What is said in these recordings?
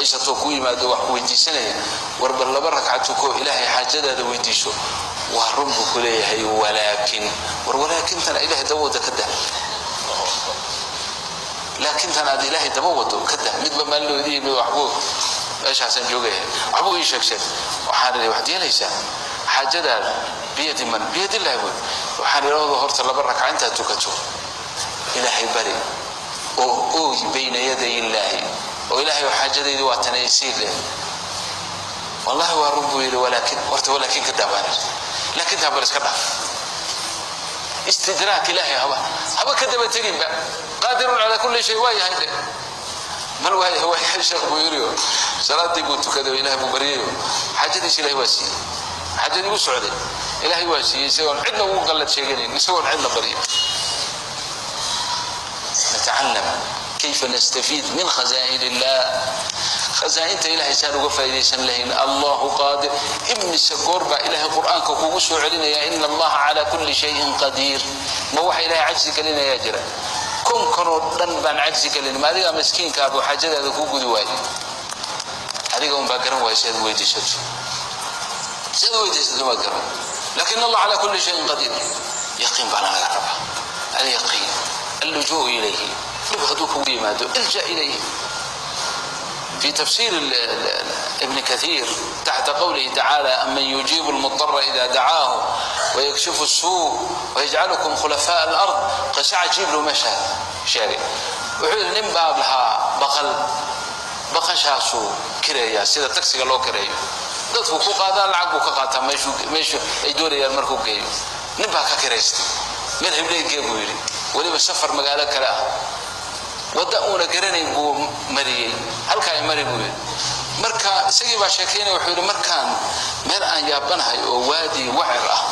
haysato ku yimaado wax weydiisanaya warbal laba ragcad ko ilaahay xaajadaada weydiiso waa runbu ku leeyahay walaakin tan ilaahay dawada ka daa laakiin tan aad ilaahay dawado ka daa midba maalloodii mid waxbu meeshaasan joogay waxbu ii sheegay waxaan leeyahay wax diinaysa xaajadaada biyadi ilaahay waxaan leeyahay horta laba ragcad inta tukato ilaahay bari oo bayna yaday ilaahay وإلهي وحاجتي واتنيسير والله وربه يري ولكن كدابان لكن تابرس كدا استدراك إلهي هبا كدابة تريم قادر على كل شيء واي هيدا من واي هو الشيخ بيريو صلاتي قلت كذا إلهي مبريو حاجتي إلهي واسي حاجتي وسعودي إلهي واسي يسوون عندنا وقلت شيئين يسوون عندنا بريو نتعلم كيف نستفيد من خزائن الله خزائن إلهي سألوا فايديسا لهن الله قادر ابن السكور با إله القرآن كوكوسو علينا يا إن الله على كل شيء قدير ما وحي إلهي عجزك لنا يا جرى كم كانوا دنبان عجزك لنا ما هذا مسكين كابو حاجة هذا كوكو دواي هذا قوم باكرم ويسيد ويديسا سيد ويديسا باكرم لكن الله على كل شيء قدير يقين بنا العرب هذا يقين اللجوء إليه يبغضوك ويمادوا الجأ إليه في تفسير ابن كثير تحت قوله تعالى أمن يجيب المضطر إذا دعاه ويكشف السوء ويجعلكم خلفاء الأرض قشع جيب له مشهد شارع وحيد نباب لها بقشها سوء كريا سيدة تكسي الله كريا dadku ku qaadaan lacag ku qaata meeshu ay doonayaan markuu geeyo ninba ka kireystay meel hebleeyay buu yiri waliba safar magaalo kale ah wada una garanay buu mariyay halka ay mari buu marka isagii baa sheekeynay wuxuu yiri markaan meel aan yaabanahay oo waadi wacir ah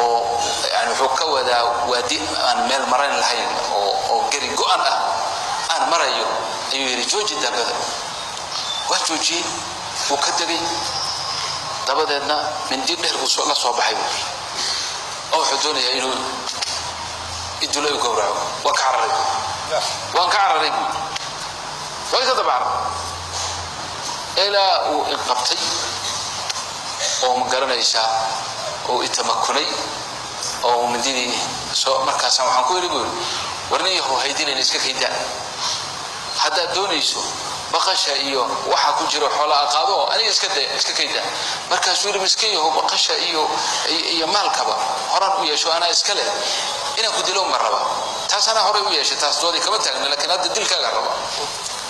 oo yani wuxuu ka wadaa waadi aan meel maran lahayn oo gari go'an ah aan marayo ayuu yiri jooji dabada waa jooji uu ka tagay dabadeedna min dib dheer uu la soo baxay oo wuxuu doonaya inuu idulay gowraco وان كعرري وإذا طبعا إلى انقبتي ومقرنا إيشاء وإتمكني ومن ديني سوء مركز وحن كوري بول ورنيه هيدين إنسكك هيدان حتى دونيسو بقشة إيو وحا كجرو حولا أقابو أنا إسكك هيدان مركز ويري مسكيه بقشة إيو مالكبا هران ويشو أنا إسكالي إنا كدلون مربا تاسنا هوري ويش تاس دودي كما تاغنا لكن هذا دلكاغا ربا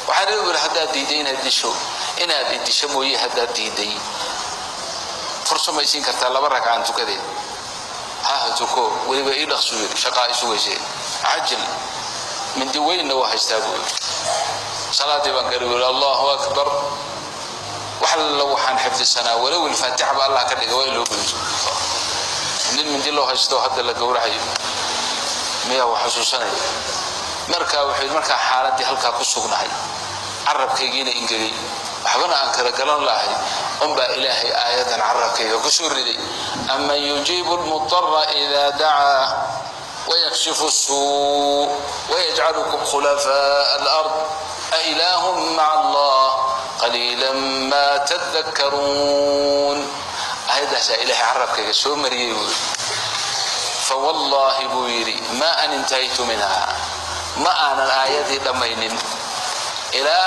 waxaan leeyahay hadaa diidayna disho inaad disho mooyee hadaa diiday fursamaysiin kartaa laba ragcaan tukadeen tuko waliba ii dhaqsuyo shaqaa isu weysay ajil min diwayna waa haystaabu salaadii baan gariyo Allahu akbar waxaan xifdisanaa walaw al-faatiha ba Allah ka dhigay way loo gudbiyo min dilo haysto hadda la gowracayo miya waxasuusanay marka xaaladii halka ku sugnahay arabkaygiina ingagay waxbana aan kala galan lahay umba ilaahay aayadan arabkayga ku soo riday amma yujibu al-mudarra idha da'a wa yakshifu as-suu wa yaj'alukum khulafa'a al-ard a ilahum ma'a Allah qalilan ma tadhakkarun ayada sa ilaahay arabkayga soo mariyay فوالله بويري ما أن انتهيت منها ما أنا الآيات لمين إلى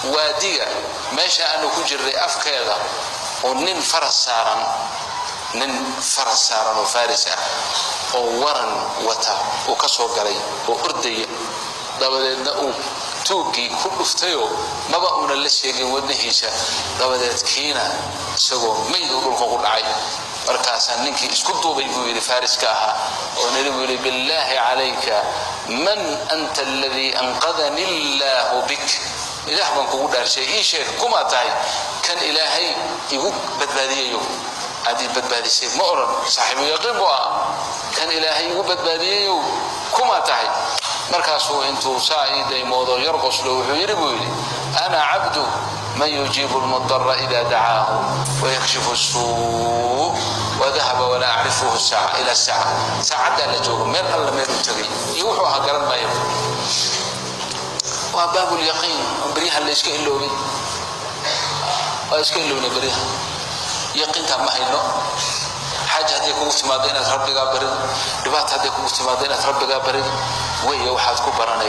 وادية ماشى أنه كجري أفكار ونن فرس سارا وفارسا وورن وتا وكسو قري وأردي دبدنا توقي كل فتيو ما بقول للشيء ودنهيشة دبدت كينا سجوا ميدو بالقول عاي markaasaan ninkii isku duubay buu yiri fariska aha oo nabiyyu billahi alayka man anta alladhi anqadhani Allah bik ilaah baan kugu dhaarshay ii sheeg kuma tahay kan ilaahay igu badbaadiyo adi badbaadisay ma oran saaxiib yaqin baa kan ilaahay igu badbaadiyo kuma tahay markaasuu intuu saa'iday moodo yarqoslo wuxuu yiri buu yiri ana abdu من يجيب المضطر إذا دعاه ويكشف السوء وذهب ولا أعرفه الساعة إلى الساعة ساعة لجوه من الله من تغي يوحوها قرن ما يبقى وباب اليقين بريها اللي يسكي اللوبي ويسكي اللوبي بريها يقين تام هينو حاجة هذه كوست ما دينا ربي قابرد دبات هذه كوست ما دينا ربي قابرد وهي وحد كبرنا